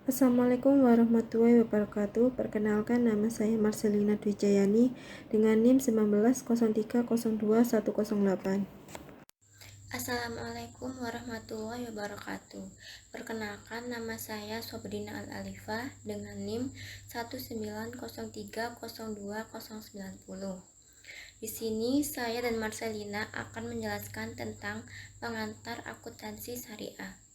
Assalamualaikum warahmatullahi wabarakatuh. Perkenalkan, nama saya Marcelina Dwijayani dengan NIM 1903021108. Assalamualaikum warahmatullahi wabarakatuh. Perkenalkan, nama saya Sobrina Al-Alifah dengan NIM 190302090. Di sini saya dan Marcelina akan menjelaskan tentang pengantar akuntansi syariah.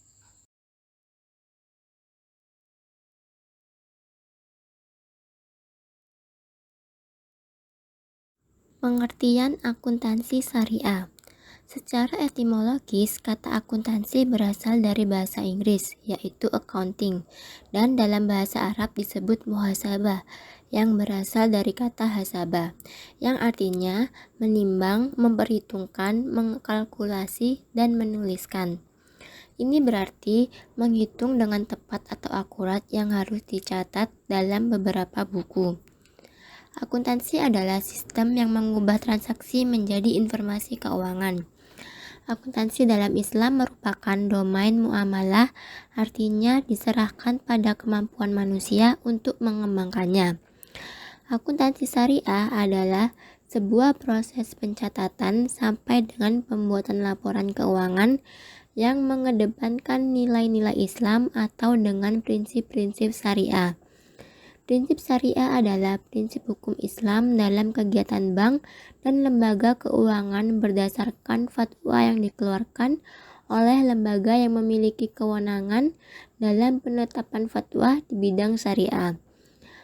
Pengertian akuntansi syariah. Secara etimologis, kata akuntansi berasal dari bahasa Inggris, yaitu accounting, dan dalam bahasa Arab disebut muhasabah, yang berasal dari kata hasabah, yang artinya menimbang, memperhitungkan, mengkalkulasi, dan menuliskan. Ini berarti menghitung dengan tepat atau akurat yang harus dicatat dalam beberapa buku. Akuntansi adalah sistem yang mengubah transaksi menjadi informasi keuangan. Akuntansi dalam Islam merupakan domain muamalah, artinya diserahkan pada kemampuan manusia untuk mengembangkannya. Akuntansi syariah adalah sebuah proses pencatatan sampai dengan pembuatan laporan keuangan yang mengedepankan nilai-nilai Islam atau dengan prinsip-prinsip syariah. Prinsip syariah adalah prinsip hukum Islam dalam kegiatan bank dan lembaga keuangan berdasarkan fatwa yang dikeluarkan oleh lembaga yang memiliki kewenangan dalam penetapan fatwa di bidang syariah.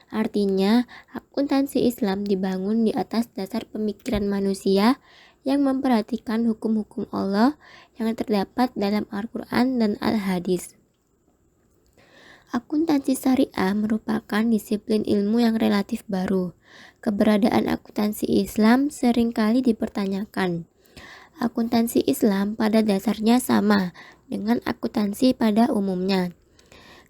Artinya, akuntansi Islam dibangun di atas dasar pemikiran manusia yang memperhatikan hukum-hukum Allah yang terdapat dalam Al-Quran dan Al-Hadis. Akuntansi syariah merupakan disiplin ilmu yang relatif baru. Keberadaan akuntansi Islam seringkali dipertanyakan. Akuntansi Islam pada dasarnya sama dengan akuntansi pada umumnya.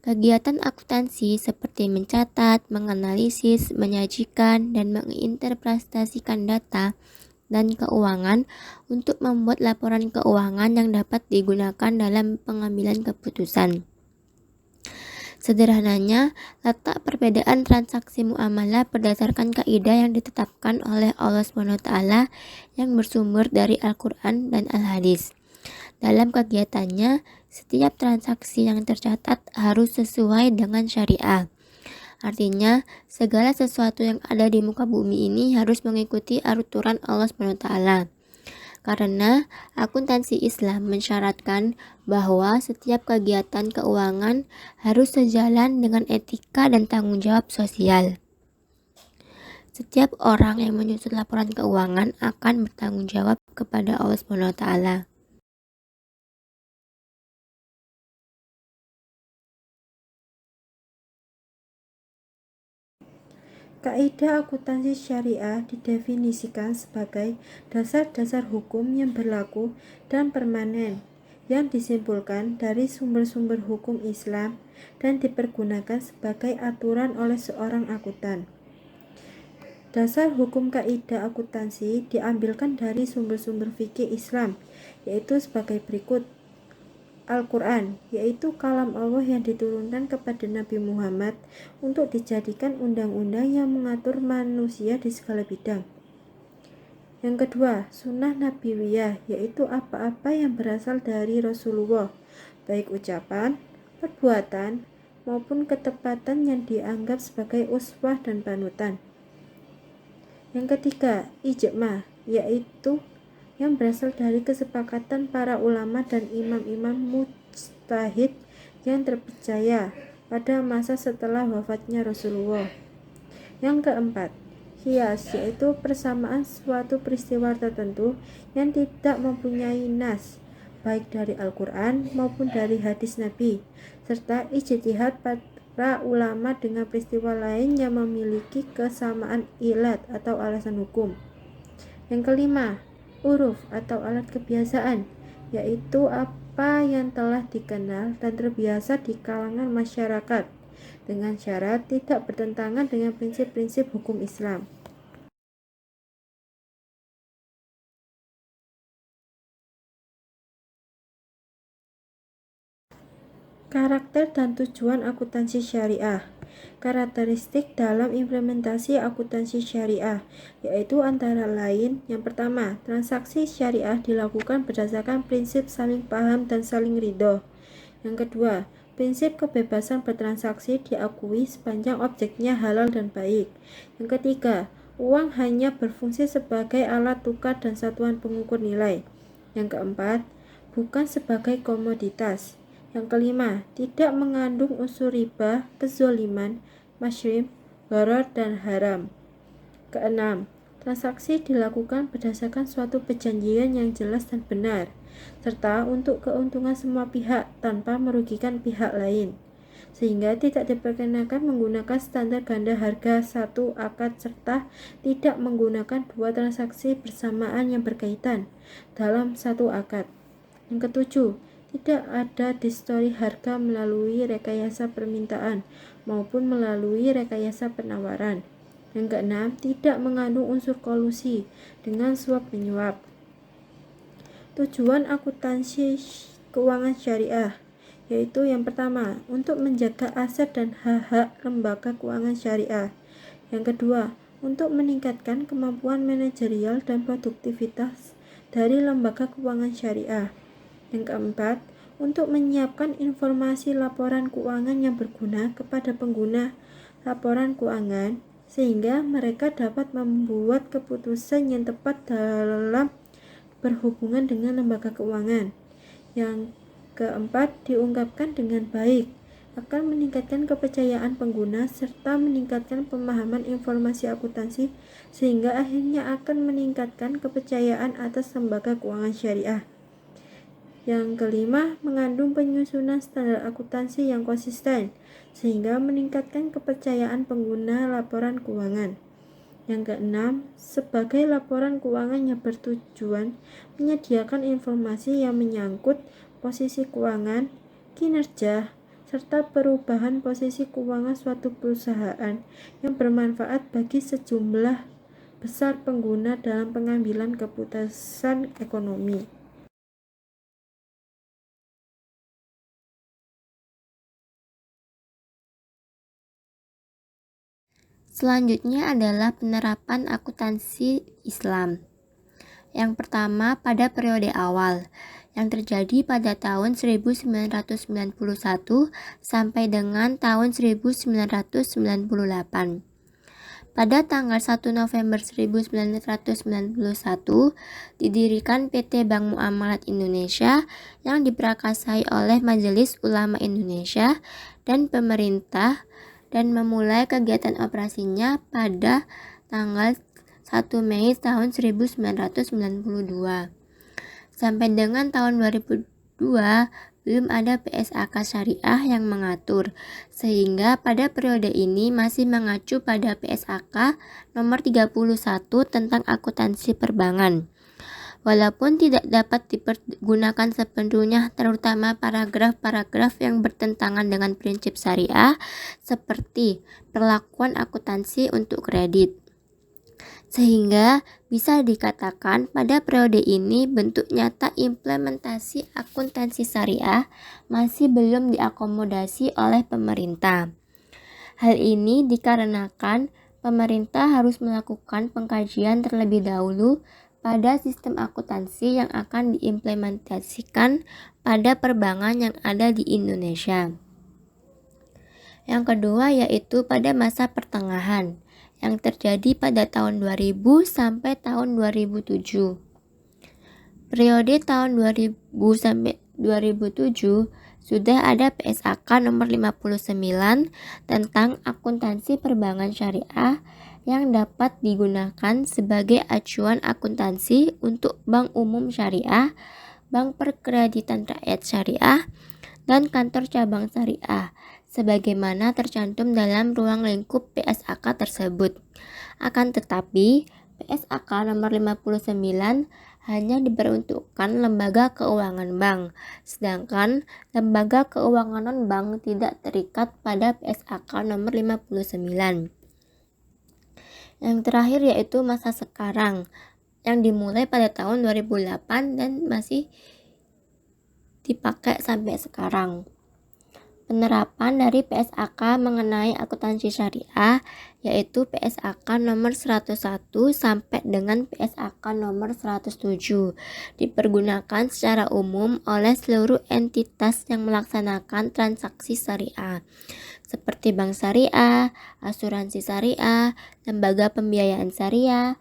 Kegiatan akuntansi seperti mencatat, menganalisis, menyajikan, dan menginterpretasikan data dan keuangan untuk membuat laporan keuangan yang dapat digunakan dalam pengambilan keputusan. Sederhananya, letak perbedaan transaksi muamalah berdasarkan kaidah yang ditetapkan oleh Allah SWT yang bersumber dari Al-Quran dan Al-Hadis. Dalam kegiatannya, setiap transaksi yang tercatat harus sesuai dengan syariah. Artinya, segala sesuatu yang ada di muka bumi ini harus mengikuti aturan Allah SWT. Karena akuntansi Islam mensyaratkan bahwa setiap kegiatan keuangan harus sejalan dengan etika dan tanggung jawab sosial. Setiap orang yang menyusun laporan keuangan akan bertanggung jawab kepada Allah SWT. Kaidah akuntansi syariah didefinisikan sebagai dasar-dasar hukum yang berlaku dan permanen yang disimpulkan dari sumber-sumber hukum Islam dan dipergunakan sebagai aturan oleh seorang akuntan. Dasar hukum kaidah akuntansi diambilkan dari sumber-sumber fikih Islam, yaitu sebagai berikut. Al-Quran, yaitu kalam Allah yang diturunkan kepada Nabi Muhammad untuk dijadikan undang-undang yang mengatur manusia di segala bidang. Yang kedua, sunnah nabawiyah, yaitu apa-apa yang berasal dari Rasulullah, baik ucapan, perbuatan, maupun ketepatan yang dianggap sebagai uswah dan panutan. Yang ketiga, ijma, yaitu yang berasal dari kesepakatan para ulama dan imam-imam mujtahid yang terpercaya pada masa setelah wafatnya Rasulullah. Yang keempat, qiyas, yaitu persamaan suatu peristiwa tertentu yang tidak mempunyai nas, baik dari Al-Quran maupun dari hadis Nabi, serta ijtihad para ulama dengan peristiwa lain yang memiliki kesamaan ilat atau alasan hukum. Yang kelima, uruf atau alat kebiasaan, yaitu apa yang telah dikenal dan terbiasa di kalangan masyarakat dengan syarat tidak bertentangan dengan prinsip-prinsip hukum Islam. Karakter dan tujuan akuntansi syariah. Karakteristik dalam implementasi akuntansi syariah, yaitu antara lain: yang pertama, transaksi syariah dilakukan berdasarkan prinsip saling paham dan saling ridho. Yang kedua, prinsip kebebasan bertransaksi diakui sepanjang objeknya halal dan baik. Yang ketiga, uang hanya berfungsi sebagai alat tukar dan satuan pengukur nilai. Yang keempat, bukan sebagai komoditas. Yang kelima, tidak mengandung unsur riba, kezoliman, masyrim, gharar, dan haram. Keenam, transaksi dilakukan berdasarkan suatu perjanjian yang jelas dan benar, serta untuk keuntungan semua pihak tanpa merugikan pihak lain, sehingga tidak diperkenakan menggunakan standar ganda harga satu akad serta tidak menggunakan dua transaksi bersamaan yang berkaitan dalam satu akad. Yang ketujuh, tidak ada distorsi harga melalui rekayasa permintaan maupun melalui rekayasa penawaran. Yang keenam, tidak mengandung unsur kolusi dengan suap menyuap. Tujuan akuntansi keuangan syariah, yaitu yang pertama, untuk menjaga aset dan hak-hak lembaga keuangan syariah. Yang kedua, untuk meningkatkan kemampuan manajerial dan produktivitas dari lembaga keuangan syariah. Yang keempat, untuk menyiapkan informasi laporan keuangan yang berguna kepada pengguna laporan keuangan, sehingga mereka dapat membuat keputusan yang tepat dalam berhubungan dengan lembaga keuangan. Yang keempat, diungkapkan dengan baik, akan meningkatkan kepercayaan pengguna serta meningkatkan pemahaman informasi akuntansi, sehingga akhirnya akan meningkatkan kepercayaan atas lembaga keuangan syariah. Yang kelima, mengandung penyusunan standar akuntansi yang konsisten, sehingga meningkatkan kepercayaan pengguna laporan keuangan. Yang keenam, sebagai laporan keuangan yang bertujuan menyediakan informasi yang menyangkut posisi keuangan, kinerja, serta perubahan posisi keuangan suatu perusahaan yang bermanfaat bagi sejumlah besar pengguna dalam pengambilan keputusan ekonomi. Selanjutnya adalah penerapan akuntansi Islam. Yang pertama, pada periode awal, yang terjadi pada tahun 1991 sampai dengan tahun 1998. Pada tanggal 1 November 1991, didirikan PT Bank Muamalat Indonesia yang diprakarsai oleh Majelis Ulama Indonesia dan pemerintah, dan memulai kegiatan operasinya pada tanggal 1 Mei tahun 1992. Sampai dengan tahun 2002, belum ada PSAK syariah yang mengatur, sehingga pada periode ini masih mengacu pada PSAK nomor 31 tentang akuntansi perbankan. Walaupun tidak dapat dipergunakan sepenuhnya, terutama paragraf-paragraf yang bertentangan dengan prinsip syariah, seperti perlakuan akuntansi untuk kredit. Sehingga bisa dikatakan pada periode ini bentuk nyata implementasi akuntansi syariah masih belum diakomodasi oleh pemerintah. Hal ini dikarenakan pemerintah harus melakukan pengkajian terlebih dahulu pada sistem akuntansi yang akan diimplementasikan pada perbankan yang ada di Indonesia. Yang kedua yaitu pada masa pertengahan, yang terjadi pada tahun 2000 sampai tahun 2007. Periode tahun 2000 sampai 2007 sudah ada PSAK nomor 59 tentang akuntansi perbankan syariah yang dapat digunakan sebagai acuan akuntansi untuk bank umum syariah, bank perkreditan rakyat syariah, dan kantor cabang syariah, sebagaimana tercantum dalam ruang lingkup PSAK tersebut. Akan tetapi, PSAK nomor 59 hanya diperuntukkan lembaga keuangan bank, sedangkan lembaga keuangan non-bank tidak terikat pada PSAK nomor 59. Yang terakhir yaitu masa sekarang, yang dimulai pada tahun 2008 dan masih dipakai sampai sekarang. penerapan dari PSAK mengenai akuntansi syariah, yaitu PSAK nomor 101 sampai dengan PSAK nomor 107, dipergunakan secara umum oleh seluruh entitas yang melaksanakan transaksi syariah, seperti bank syariah, asuransi syariah, lembaga pembiayaan syariah,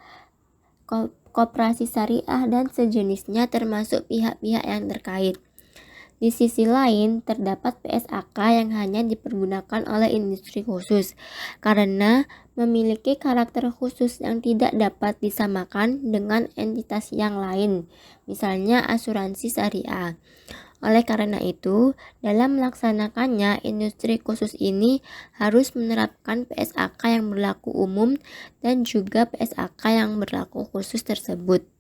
koperasi syariah, dan sejenisnya, termasuk pihak-pihak yang terkait. Di sisi lain, terdapat PSAK yang hanya dipergunakan oleh industri khusus karena memiliki karakter khusus yang tidak dapat disamakan dengan entitas yang lain, misalnya asuransi syariah. Oleh karena itu, dalam melaksanakannya, industri khusus ini harus menerapkan PSAK yang berlaku umum dan juga PSAK yang berlaku khusus tersebut.